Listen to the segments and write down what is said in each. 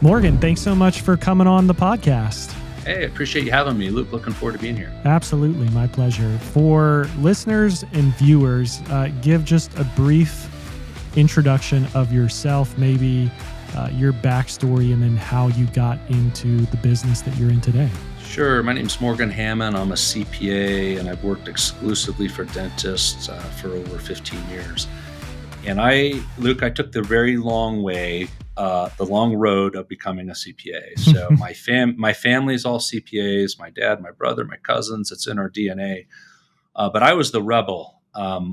Morgan, thanks so much for coming on the podcast. Hey, I appreciate you having me, Luke. Looking forward to being here. Absolutely. My pleasure. For listeners and viewers, give just a brief introduction of yourself, maybe your backstory, and then how you got into the business that you're in today. Sure. My name's Morgan Hamon. I'm a CPA, and I've worked exclusively for dentists for over 15 years. And Luke, I took the very long way, the long road of becoming a CPA. So my family's all CPAs, my dad, my brother, my cousins, it's in our DNA. But I was the rebel.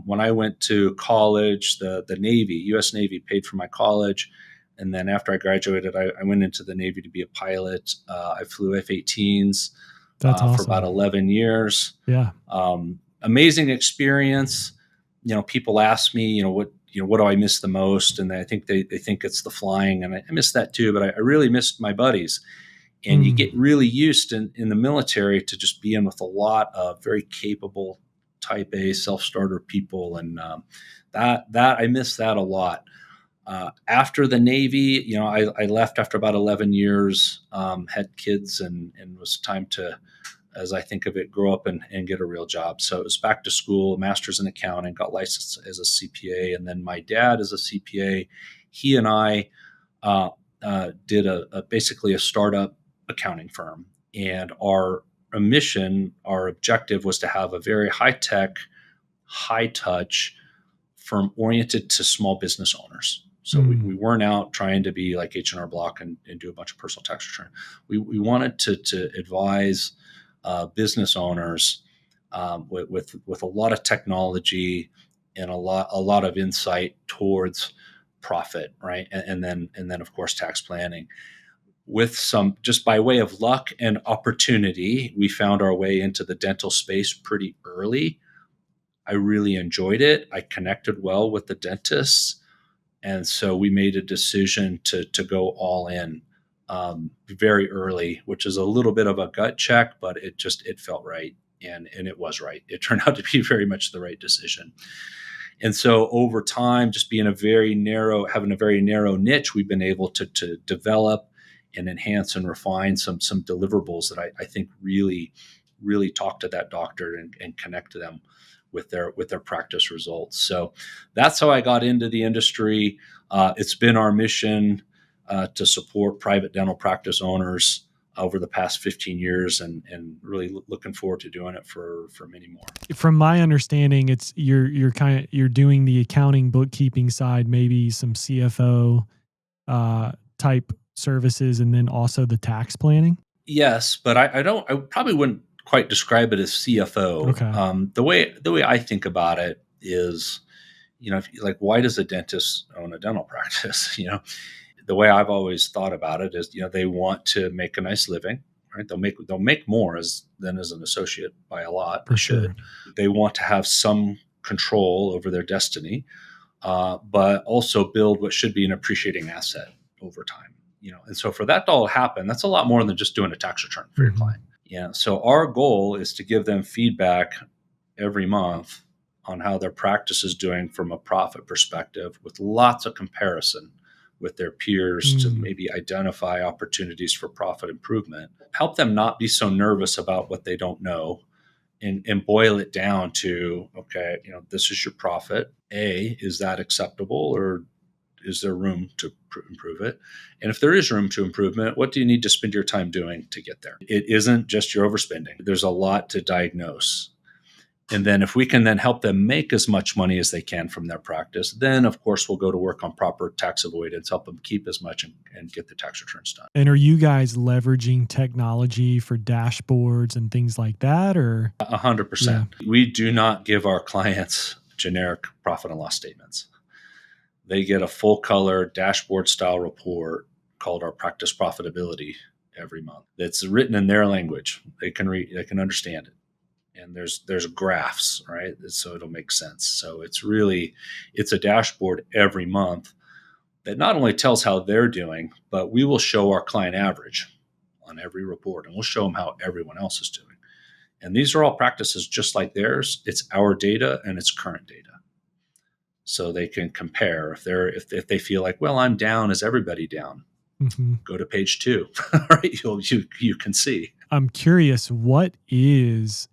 When I went to college, the Navy, U.S. Navy paid for my college. And then after I graduated, I went into the Navy to be a pilot. I flew F-18s That's awesome. for about 11 years. Yeah. Amazing experience. People ask me, what do I miss the most? And I think they think it's the flying, and I miss that too, but I really missed my buddies. And you get really used in the military to just being with a lot of very capable type A self-starter people. And that I miss that a lot. After the Navy, I left after about 11 years, had kids, and was time to, as I think of it, grow up and get a real job. So it was back to school, a master's in accounting, got licensed as a CPA. And then my dad is a CPA. He and I did basically a startup accounting firm. And our mission, our objective was to have a very high-tech, high-touch firm oriented to small business owners. So we weren't out trying to be like H&R Block and do a bunch of personal tax return. We wanted to advise business owners with a lot of technology and a lot of insight towards profit, right? And then of course tax planning. With some, just by way of luck and opportunity, we found our way into the dental space pretty early. I really enjoyed it. I connected well with the dentists. And so we made a decision to go all in very early, which is a little bit of a gut check, but it felt right. And it was right. It turned out to be very much the right decision. And so over time, just having a very narrow niche, we've been able to develop and enhance and refine some deliverables that I think really, really talk to that doctor and connect to them with their practice results. So that's how I got into the industry. It's been our mission to support private dental practice owners over the past 15 years, and really looking forward to doing it for many more. From my understanding, it's you're doing the accounting bookkeeping side, maybe some CFO type services, and then also the tax planning. Yes, but I probably wouldn't quite describe it as CFO. Okay. The way I think about it is, why does a dentist own a dental practice? The way I've always thought about it is, they want to make a nice living, right? They'll make more than as an associate by a lot. For sure. They want to have some control over their destiny, but also build what should be an appreciating asset over time. And so for that to all happen, that's a lot more than just doing a tax return for your client. Yeah. So our goal is to give them feedback every month on how their practice is doing from a profit perspective, with lots of comparison with their peers to maybe identify opportunities for profit improvement. Help them not be so nervous about what they don't know, and boil it down to, okay, this is your profit. Is that acceptable, or is there room to improve it? And if there is room to improvement, what do you need to spend your time doing to get there? It isn't just your overspending. There's a lot to diagnose. And then if we can then help them make as much money as they can from their practice, then of course we'll go to work on proper tax avoidance, help them keep as much and get the tax returns done. And are you guys leveraging technology for dashboards and things like that, or? 100%. Yeah. We do not give our clients generic profit and loss statements. They get a full color dashboard style report called our practice profitability every month. It's written in their language. They can read, they can understand it. And there's graphs, right? So it'll make sense. So it's a dashboard every month that not only tells how they're doing, but we will show our client average on every report, and we'll show them how everyone else is doing. And these are all practices just like theirs. It's our data and it's current data. So they can compare if they feel like, well, I'm down, is everybody down? Go to page 2, right? You can see. I'm curious, what is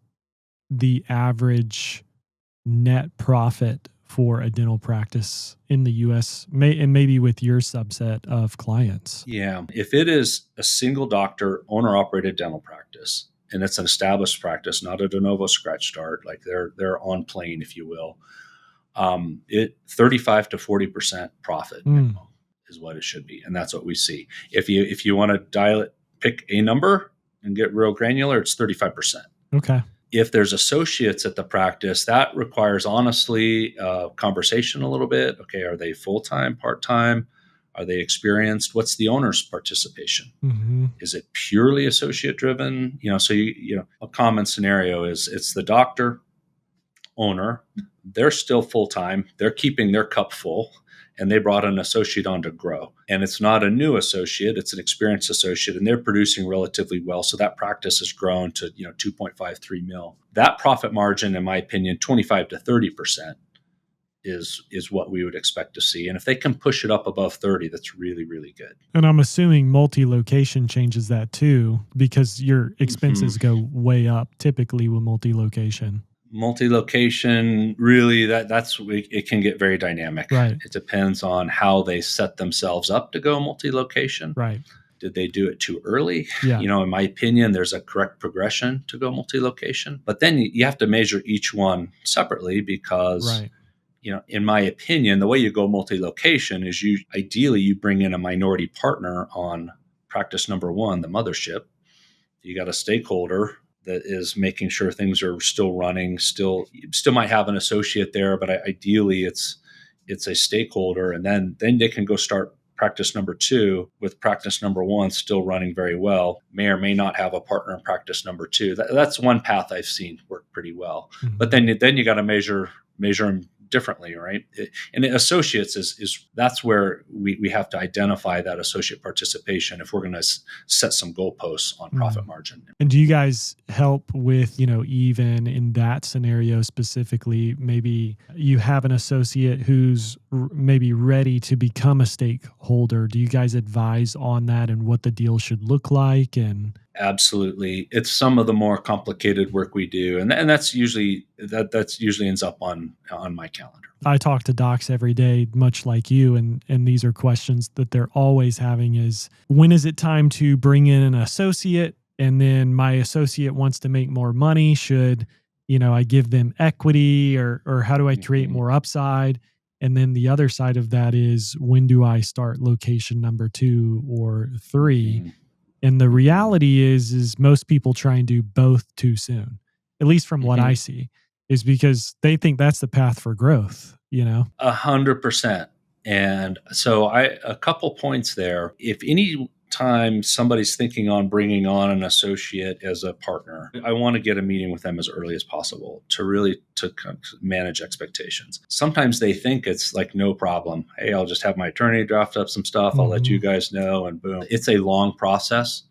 the average net profit for a dental practice in the US, and maybe with your subset of clients? Yeah. If it is a single doctor, owner operated dental practice, and it's an established practice, not a de novo scratch start, like they're on plane, if you will, it 35 to 40% profit minimum is what it should be. And that's what we see. If you want to dial it, pick a number and get real granular, it's 35%. Okay. If there's associates at the practice, that requires honestly conversation a little bit. Okay, are they full-time, part-time? Are they experienced? What's the owner's participation? Is it purely associate driven? So a common scenario is it's the doctor, owner, they're still full-time, they're keeping their cup full, and they brought an associate on to grow. And it's not a new associate, it's an experienced associate, and they're producing relatively well. So that practice has grown to 2.53 mil. That profit margin, in my opinion, 25 to 30% is what we would expect to see. And if they can push it up above 30, that's really, really good. And I'm assuming multi-location changes that too, because your expenses go way up typically with multi-location. Multi-location, really, it can get very dynamic. Right. It depends on how they set themselves up to go multi-location. Right. Did they do it too early? Yeah. In my opinion, there's a correct progression to go multi-location, but then you have to measure each one separately because, right. In my opinion, the way you go multi-location is ideally you bring in a minority partner on practice number one, the mothership. You got a stakeholder that is making sure things are still running, still might have an associate there, but ideally it's a stakeholder. And then they can go start practice number two with practice number one still running very well, may or may not have a partner in practice number two. That's one path I've seen work pretty well. But then you got to measure them differently, right? And associates is that's where we have to identify that associate participation if we're going to set some goalposts on profit margin. And do you guys help with, even in that scenario specifically, maybe you have an associate who's maybe ready to become a stakeholder? Do you guys advise on that and what the deal should look like? And absolutely, it's some of the more complicated work we do, and that's usually ends up on my calendar. I talk to docs every day, much like you, and these are questions that they're always having: is when is it time to bring in an associate? And then my associate wants to make more money. Should I give them equity, or how do I create more upside? And then the other side of that is, when do I start location number 2 or 3? And the reality is most people try and do both too soon, at least from what I see, is because they think that's the path for growth, 100%. And so a couple points there. If any time somebody's thinking on bringing on an associate as a partner, I want to get a meeting with them as early as possible to manage expectations. Sometimes they think it's like no problem. Hey, I'll just have my attorney draft up some stuff. I'll let you guys know, and boom. It's a long process.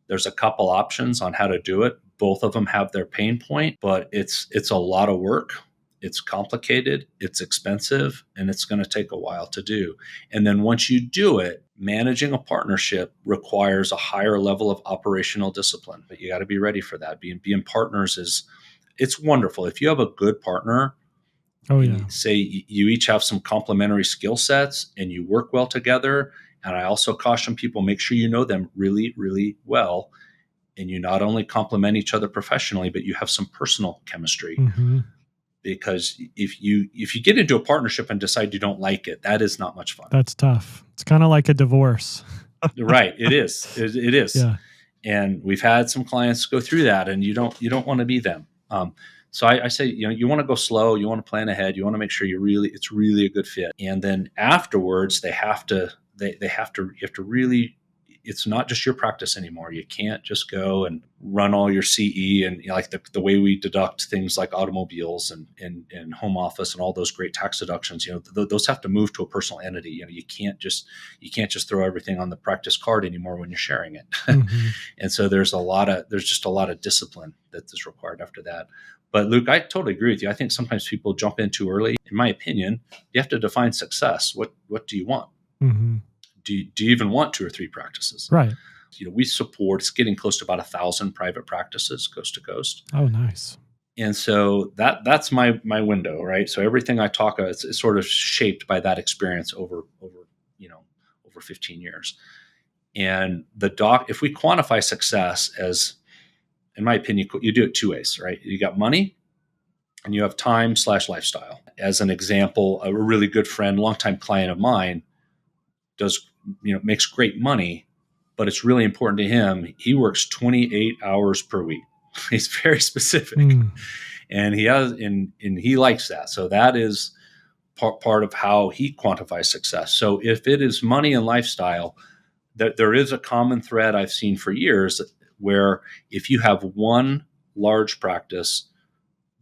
There's a couple options on how to do it. Both of them have their pain point, but it's a lot of work. It's complicated, it's expensive, and it's going to take a while to do. And then once you do it, managing a partnership requires a higher level of operational discipline. But you got to be ready for that. Being partners it's wonderful. If you have a good partner, say you each have some complementary skill sets and you work well together. And I also caution people, make sure you know them really, really well. And you not only complement each other professionally, but you have some personal chemistry. Because if you get into a partnership and decide you don't like it, that is not much fun. That's tough. It's kind of like a divorce. Right. It is. It is. Yeah. And we've had some clients go through that, and you don't want to be them. So I say, you want to go slow, you want to plan ahead, you want to make sure it's really a good fit. And then afterwards, you have to really, it's not just your practice anymore. You can't just go and run all your CE and like the way we deduct things like automobiles and home office and all those great tax deductions. Those have to move to a personal entity. You can't just throw everything on the practice card anymore when you're sharing it. And so there's just a lot of discipline that is required after that. But Luke, I totally agree with you. I think sometimes people jump in too early. In my opinion, you have to define success. What do you want? do you even want 2 or 3 practices? Right. We support, it's getting close to about 1,000 private practices coast to coast. Oh, nice. And so that's my window, right? So everything I talk about, it's sort of shaped by that experience over 15 years. And if we quantify success as, in my opinion, you do it 2 ways, right? You got money and you have time/lifestyle. As an example, a really good friend, longtime client of mine, makes great money, but it's really important to him. He works 28 hours per week. He's very specific, and he likes that. So that is part of how he quantifies success. So if it is money and lifestyle, there is a common thread I've seen for years, where if you have one large practice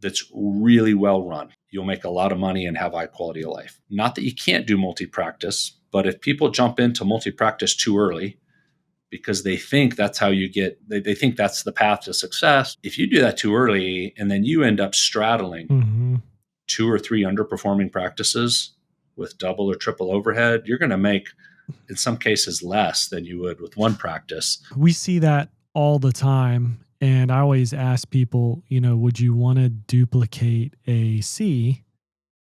that's really well run, you'll make a lot of money and have high quality of life. Not that you can't do multi-practice, but if people jump into multi-practice too early because they think that's how they think that's the path to success. If you do that too early and then you end up straddling 2 or 3 underperforming practices with double or triple overhead, you're going to make, in some cases, less than you would with one practice. We see that all the time. And I always ask people, would you want to duplicate a C,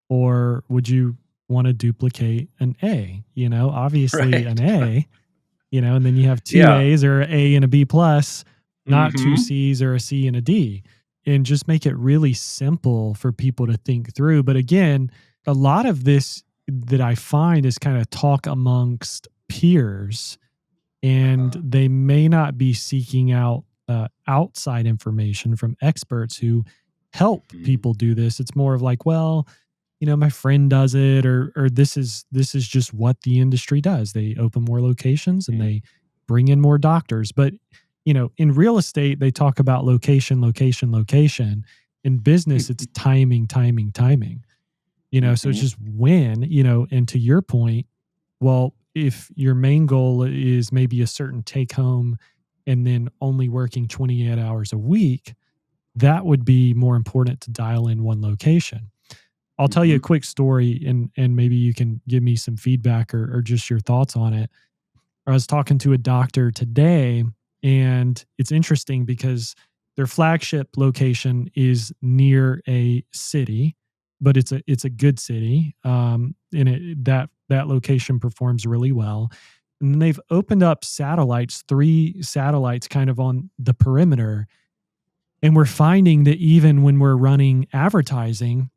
or would you want to duplicate an A? Obviously Right. an A, and then you have 2 Yeah. A's or an A and a B plus, not 2 Mhm. C's or a C and a D, and just make it really simple for people to think through. But again, a lot of this that I find is kind of talk amongst peers, and they may not be seeking out outside information from experts who help people do this. It's more of like, well, my friend does it, or this is just what the industry does. They open more locations and they bring in more doctors. But in real estate, they talk about location, location, location. In business, it's timing, timing, timing. So it's just when, and to your point, well, if your main goal is maybe a certain take home and then only working 28 hours a week, that would be more important to dial in one location. I'll tell you a quick story, and maybe you can give me some feedback or just your thoughts on it. I was talking to a doctor today, and it's interesting because their flagship location is near a city, but it's a good city, and that location performs really well. And then they've opened up satellites, 3 satellites, kind of on the perimeter, and we're finding that even when we're running advertising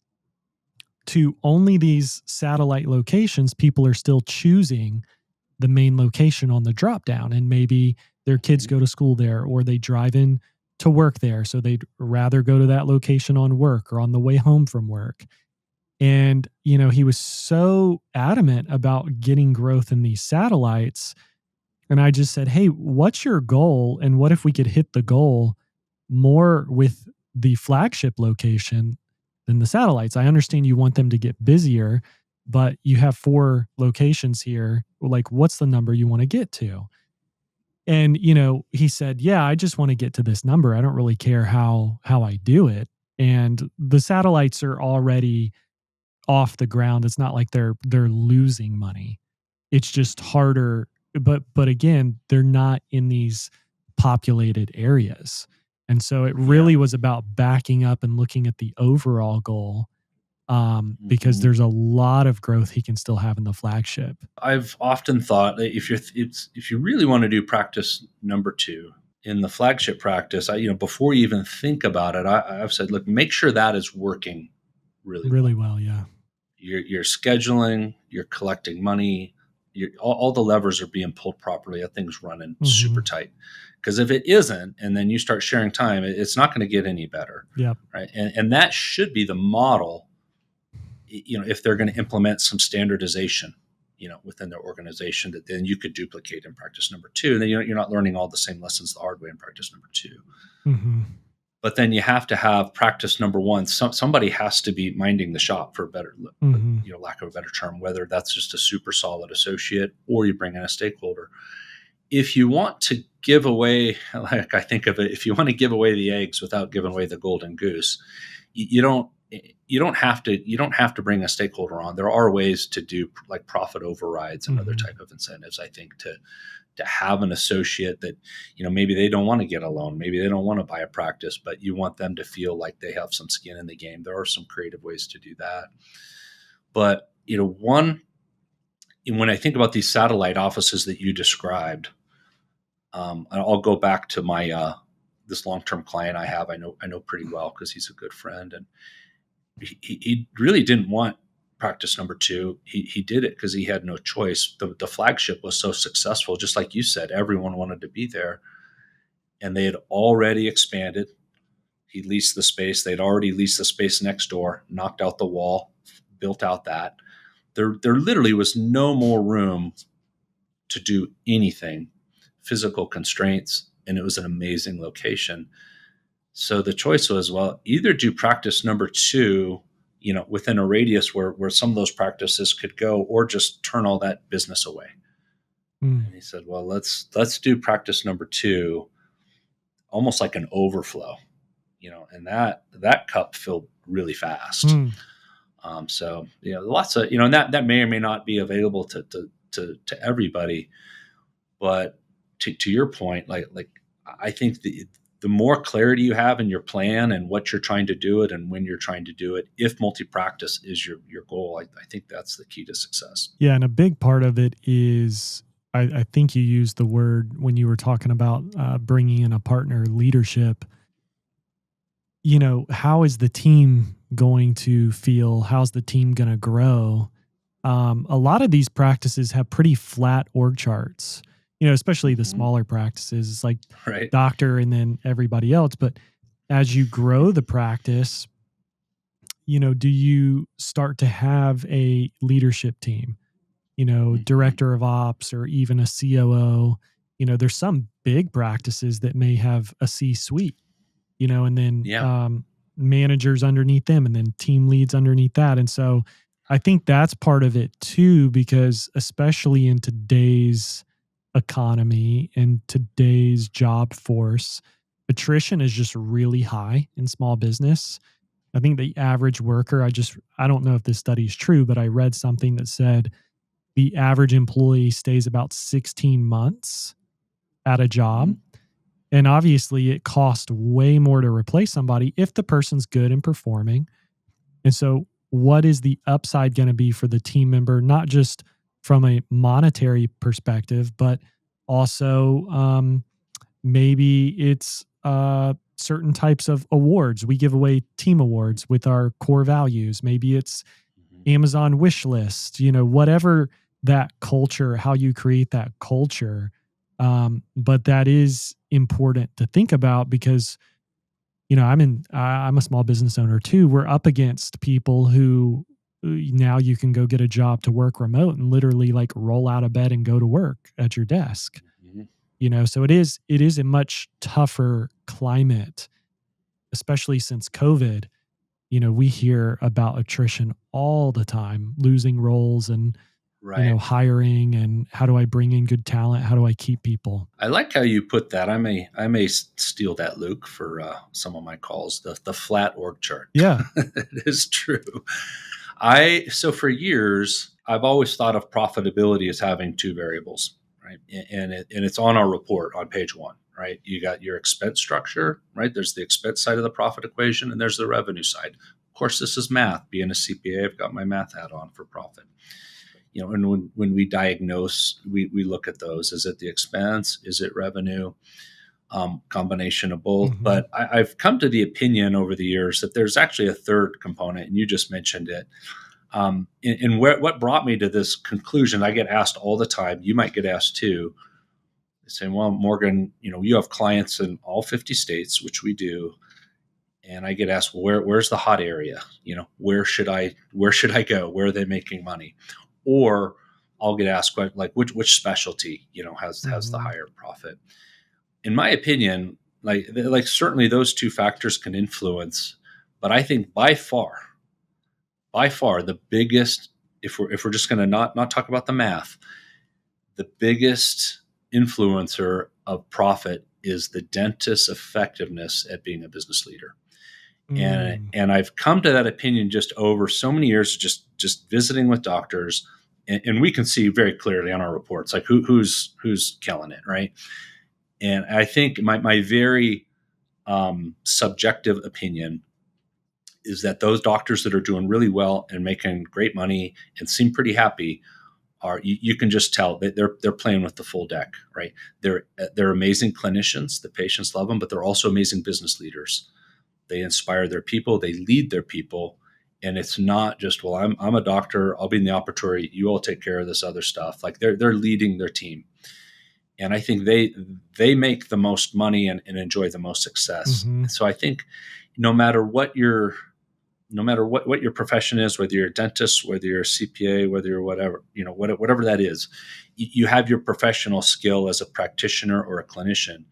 to only these satellite locations, people are still choosing the main location on the drop down, and maybe their kids go to school there or they drive in to work there, so they'd rather go to that location on work or on the way home from work. And he was so adamant about getting growth in these satellites, and I just said, hey, what's your goal, and what if we could hit the goal more with the flagship location than the satellites? I understand you want them to get busier, but you have 4 locations here. Like, what's the number you want to get to? And, he said, yeah, I just want to get to this number. I don't really care how I do it. And the satellites are already off the ground. It's not like they're losing money. It's just harder. But again, they're not in these populated areas. And so it really was about backing up and looking at the overall goal, because there's a lot of growth he can still have in the flagship. I've often thought that if you really want to do practice number 2 in the flagship practice, before you even think about it, I've said, look, make sure that is working really well. Yeah. You're scheduling, you're collecting money, all the levers are being pulled properly. That thing's running super tight. Because if it isn't, and then you start sharing time, it's not going to get any better. Yep. Right. And that should be the model, if they're going to implement some standardization, within their organization, that then you could duplicate in practice number 2. And then you're not learning all the same lessons the hard way in practice number 2. But then you have to have practice number 1. Somebody has to be minding the shop, for a better, lack of a better term, whether that's just a super solid associate or you bring in a stakeholder. If you want to give away, like I think of it, if you want to give away the eggs without giving away the golden goose, you don't you don't have to bring a stakeholder on. There are ways to do like profit overrides and other type of incentives, I think, to have an associate that, maybe they don't want to get a loan, maybe they don't want to buy a practice, but you want them to feel like they have some skin in the game. There are some creative ways to do that. But, when I think about these satellite offices that you described, I'll go back to my this long-term client I have. I know pretty well because he's a good friend, and he really didn't want practice number 2. He did it because he had no choice. The flagship was so successful, just like you said, everyone wanted to be there, and they had already expanded. He leased the space. They'd already leased the space next door, knocked out the wall, built out that. There literally was no more room to do anything, physical constraints, and it was an amazing location. So the choice was, well, either do practice number 2, within a radius where some of those practices could go, or just turn all that business away. And he said, well, let's do practice number 2, almost like an overflow, and that cup filled really fast. So, lots of, and that may or may not be available to everybody, but to your point, like I think the more clarity you have in your plan and what you're trying to do it and when you're trying to do it, if multi-practice is your goal, I think that's the key to success. Yeah. And a big part of it is, I think you used the word when you were talking about bringing in a partner, leadership. How is the team going to feel? How's the team going to grow? A lot of these practices have pretty flat org charts, especially the smaller practices. It's like right. doctor and then everybody else. But as you grow the practice, do you start to have a leadership team, director of ops or even a COO? There's some big practices that may have a C-suite, and then managers underneath them and then team leads underneath that. And so I think that's part of it too, because especially in today's economy and today's job force, attrition is just really high in small business. I think the average worker, I don't know if this study is true, but I read something that said the average employee stays about 16 months at a job. And obviously it costs way more to replace somebody if the person's good and performing. And so what is the upside going to be for the team member, not just from a monetary perspective, but also maybe it's certain types of awards. We give away team awards with our core values. Maybe it's Amazon wish list, whatever that culture, how you create that culture. But that is important to think about because, I'm a small business owner too. We're up against people who now you can go get a job to work remote and literally like roll out of bed and go to work at your desk. So it is a much tougher climate, especially since COVID. We hear about attrition all the time, losing roles and, hiring and how do I bring in good talent? How do I keep people? I like how you put that. I may steal that, Luke, for some of my calls, the flat org chart. Yeah. It is true. So for years, I've always thought of profitability as having 2 variables, right? And it's on our report on page 1, right? You got your expense structure, right? There's the expense side of the profit equation, and there's the revenue side. Of course, this is math. Being a CPA, I've got my math hat on for profit. And when we diagnose, we look at those. Is it the expense? Is it revenue? Combination of both. But I've come to the opinion over the years that there's actually a third component, and you just mentioned it. And what brought me to this conclusion, I get asked all the time, you might get asked too, saying, well, Morgan, you have clients in all 50 states, which we do. And I get asked, well, where's the hot area? Where should I go? Where are they making money? Or I'll get asked like which specialty, has the higher profit. In my opinion, like certainly those 2 factors can influence, but I think by far the biggest, if we're just going to not talk about the math, the biggest influencer of profit is the dentist's effectiveness at being a business leader. And I've come to that opinion just over so many years, just visiting with doctors, and we can see very clearly on our reports like who's killing it, right? And I think my very subjective opinion is that those doctors that are doing really well and making great money and seem pretty happy are you can just tell that they're playing with the full deck, right? They're amazing clinicians. The patients love them, but they're also amazing business leaders. They inspire their people. They lead their people. And it's not just, well, I'm a doctor. I'll be in the operatory. You all take care of this other stuff. Like they're leading their team. And I think they make the most money and enjoy the most success. So I think no matter what your profession is, whether you're a dentist, whether you're a CPA, whether you're whatever, whatever that is, you have your professional skill as a practitioner or a clinician.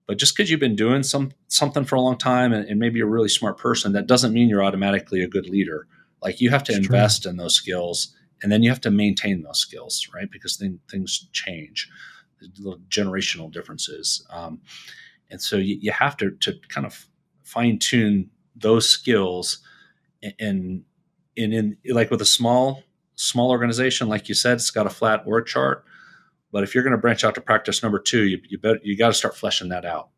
But just because you've been doing something for a long time and maybe you're a really smart person, that doesn't mean you're automatically a good leader. Like you have to invest in those skills, and then you have to maintain those skills, right? Because things change, little generational differences. And so you have to kind of fine tune those skills. And in like with a small organization, like you said, it's got a flat org chart. But if you're going to branch out to practice number 2, you got to start fleshing that out,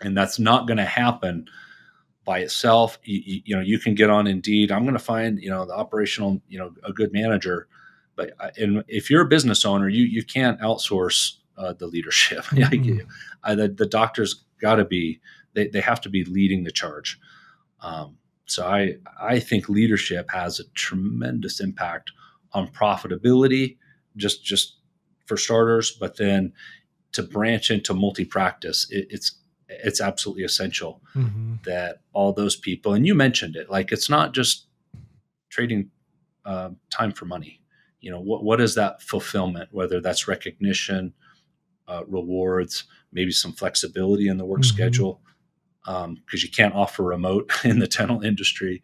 and that's not going to happen by itself. You can get on Indeed. I'm going to find the operational a good manager, but if you're a business owner, you can't outsource the leadership. The doctors got to be they have to be leading the charge. So I think leadership has a tremendous impact on profitability, just for starters, but then to branch into multi-practice, it's absolutely essential that all those people, and you mentioned it, like it's not just trading time for money. What is that fulfillment, whether that's recognition, rewards, maybe some flexibility in the work schedule, because you can't offer remote in the dental industry.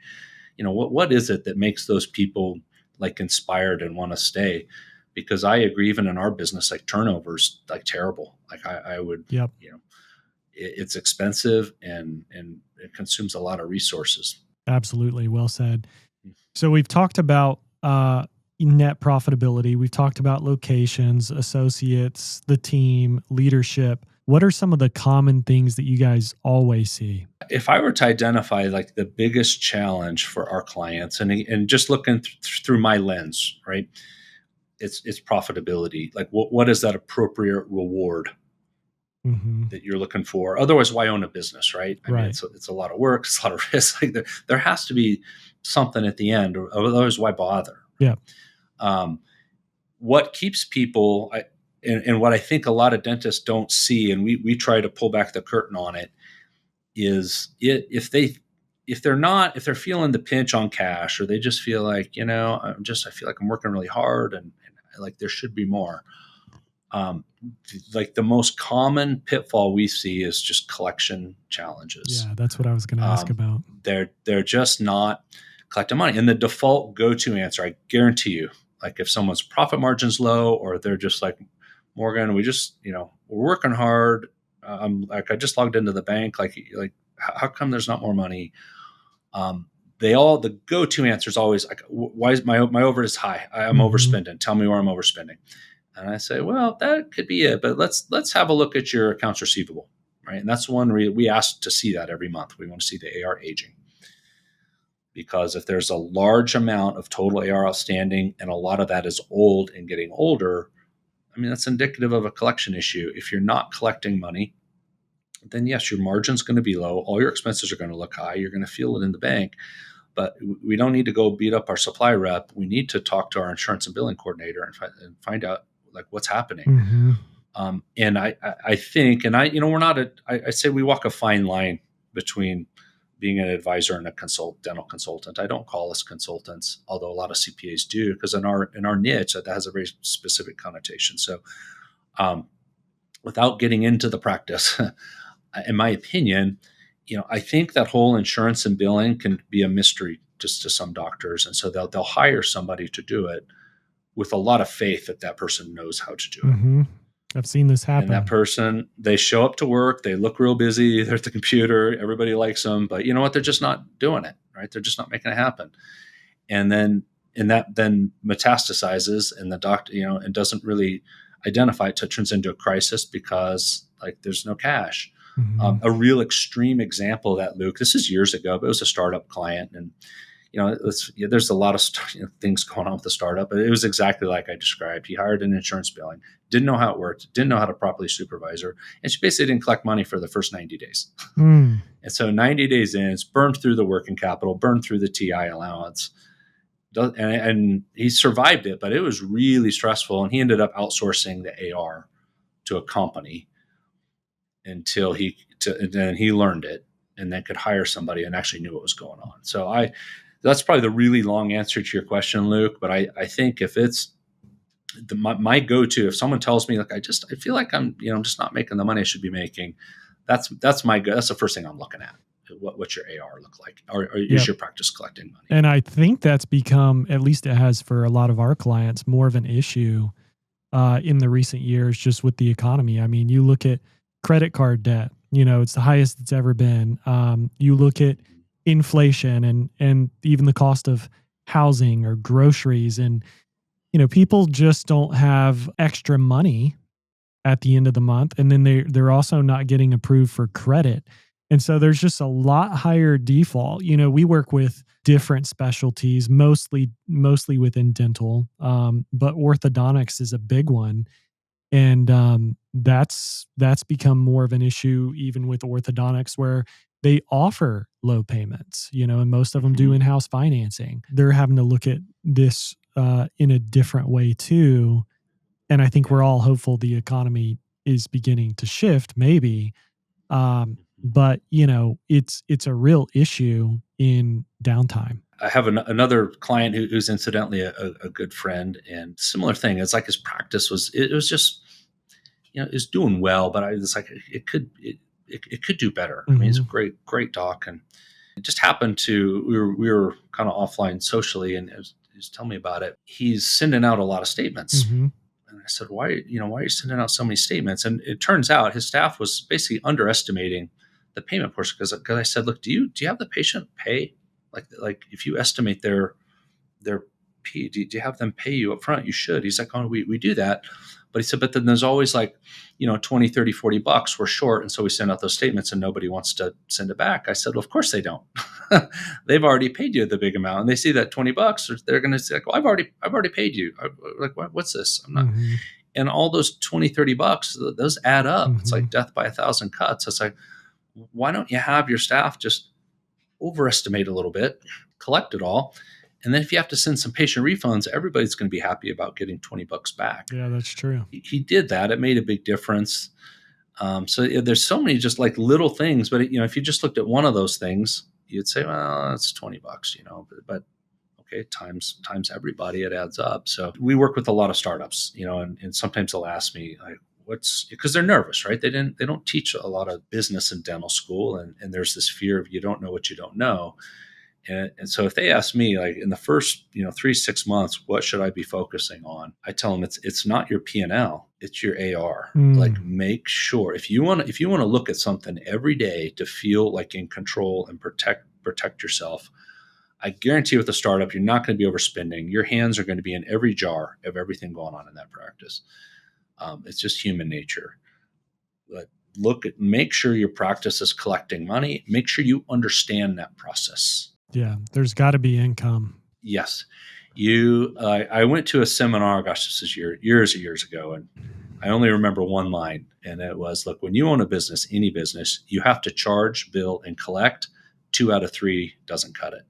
What is it that makes those people like inspired and want to stay? Because I agree, even in our business, like turnover's like terrible. Like I would, it's expensive and it consumes a lot of resources. Absolutely. Well said. So we've talked about net profitability. We've talked about locations, associates, the team, leadership. What are some of the common things that you guys always see? If I were to identify like the biggest challenge for our clients, and just looking through my lens, right? It's profitability. Like what is that appropriate reward that you're looking for? Otherwise, why own a business, right? I mean, it's a lot of work, it's a lot of risk. Like there has to be something at the end, or otherwise, why bother? Yeah. What keeps people, and what I think a lot of dentists don't see, and we try to pull back the curtain on it, is if they're feeling the pinch on cash, or they just feel like, I feel like I'm working really hard and like there should be more. Like the most common pitfall we see is just collection challenges. Yeah, that's what I was going to ask about. They're just not collecting money. And the default go-to answer, I guarantee you, like if someone's profit margin's low, or they're just like, Morgan, we're working hard. I just logged into the bank. Like how come there's not more money? The go-to answer is always like, why is my overhead is high? I'm overspending. Tell me where I'm overspending. And I say, well, that could be it, but let's have a look at your accounts receivable, right? And that's one we ask to see that every month. We want to see the AR aging, because if there's a large amount of total AR outstanding and a lot of that is old and getting older, I mean, that's indicative of a collection issue. If you're not collecting money, then yes, your margin's going to be low. All your expenses are going to look high. You're going to feel it in the bank. But we don't need to go beat up our supply rep. We need to talk to our insurance and billing coordinator and find out like what's happening. And I think, and we're not I say we walk a fine line between being an advisor and a dental consultant. I don't call us consultants, although a lot of CPAs do, because in our niche, that has a very specific connotation. So without getting into the practice, in my opinion, I think that whole insurance and billing can be a mystery just to some doctors. And so they'll hire somebody to do it with a lot of faith that person knows how to do it. I've seen this And that happen. person, they show up to work, they look real busy, they're at the computer, everybody likes them, but you know what? They're just not doing it, right? They're just not making it happen. And then, and that then metastasizes, and the doctor, and doesn't really identify it, till it turns into a crisis because like there's no cash. Mm-hmm. A real extreme example of that, Luke, this is years ago, but it was a startup client, and there's a lot of things going on with the startup, but it was exactly like I described. He hired an insurance billing, didn't know how it worked, didn't know how to properly supervise her, and she basically didn't collect money for the first 90 days. And so 90 days in, it's burned through the working capital, burned through the TI allowance, and he survived it, but it was really stressful, and he ended up outsourcing the AR to a company until and then he learned it and then could hire somebody and actually knew what was going on. So that's probably the really long answer to your question, Luke. But I think if it's my go-to, if someone tells me like I feel like I'm just not making the money I should be making, that's the first thing I'm looking at. What's your AR look like, or is your practice collecting money? And I think that's become, at least it has for a lot of our clients, more of an issue in the recent years, just with the economy. I mean, you look at credit card debt, it's the highest it's ever been. You look at inflation and even the cost of housing or groceries, and people just don't have extra money at the end of the month, and then they're also not getting approved for credit. And so there's just a lot higher default. We work with different specialties, mostly within dental, but orthodontics is a big one. And that's become more of an issue even with orthodontics, where they offer low payments, and most of them do in-house financing. They're having to look at this in a different way too. And I think we're all hopeful the economy is beginning to shift, maybe. But it's a real issue in downtime. I have another client who's incidentally a good friend, and similar thing. It's like his practice was just is doing well, but I was like it could do better. I mean, he's a great doc, and it just happened to we were kind of offline socially, and he was telling me about it. He's sending out a lot of statements. And I said, why are you sending out so many statements? And it turns out his staff was basically underestimating the payment portion, because I said, look, do you have the patient pay? Like if you estimate their P, do you have them pay you up front? You should. He's like, oh, we do that. But he said, but then there's always like, 20, 30, $40 we're short. And so we send out those statements and nobody wants to send it back. I said, well, of course they don't. They've already paid you the big amount, and they see that $20, they're going to say, like, well, I've already paid you. Like, what's this? I'm not. And all those $20, $30, those add up. It's like death by 1,000 cuts. It's like, why don't you have your staff just overestimate a little bit, collect it all, and then if you have to send some patient refunds, everybody's going to be happy about getting $20 back. Yeah, that's true. He did that. It made a big difference. So there's so many just like little things, but if you just looked at one of those things, you'd say, well, it's $20, but okay, times everybody, it adds up. So we work with a lot of startups, and sometimes they'll ask me like, because they're nervous, right? They don't teach a lot of business in dental school. And there's this fear of you don't know what you don't know. And so if they ask me, like in the first, 3-6 months, what should I be focusing on? I tell them it's not your P&L, it's your AR. Like, make sure if you want to look at something every day to feel like in control and protect yourself, I guarantee with a startup, you're not going to be overspending. Your hands are going to be in every jar of everything going on in that practice. It's just human nature. But make sure your practice is collecting money. Make sure you understand that process. Yeah, there's got to be income. Yes. I went to a seminar, gosh, this is years ago, and I only remember one line, and it was, look, when you own a business, any business, you have to charge, bill, and collect. 2 out of 3 doesn't cut it.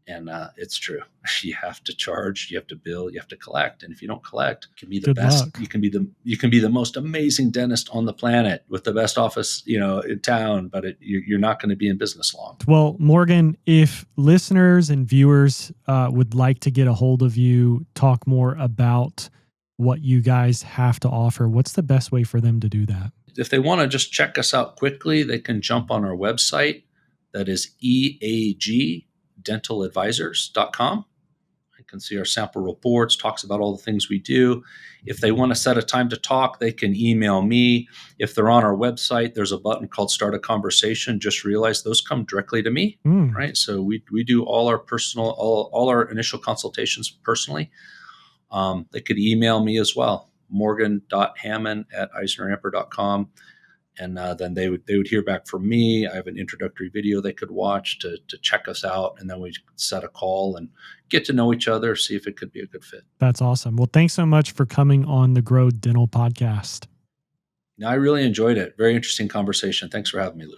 And it's true. You have to charge, you have to bill, you have to collect. And if you don't collect, you can be the best. You can be the most amazing dentist on the planet with the best office, in town, but you're not going to be in business long. Well, Morgan, if listeners and viewers would like to get a hold of you, talk more about what you guys have to offer, what's the best way for them to do that? If they want to just check us out quickly, they can jump on our website. That is EAG. dentaladvisors.com. can see our sample reports, talks about all the things we do. If they want to set a time to talk, they can email me. If they're on our website, there's a button called Start a Conversation. Just realize those come directly to me, right? So we do all our personal, all our initial consultations personally. They could email me as well, morgan.hamon@eisneramper.com. And then they would hear back from me. I have an introductory video they could watch to check us out, and then we set a call and get to know each other, see if it could be a good fit. That's awesome. Well, thanks so much for coming on the Grow Dental podcast. Now, I really enjoyed it. Very interesting conversation. Thanks for having me, Luke.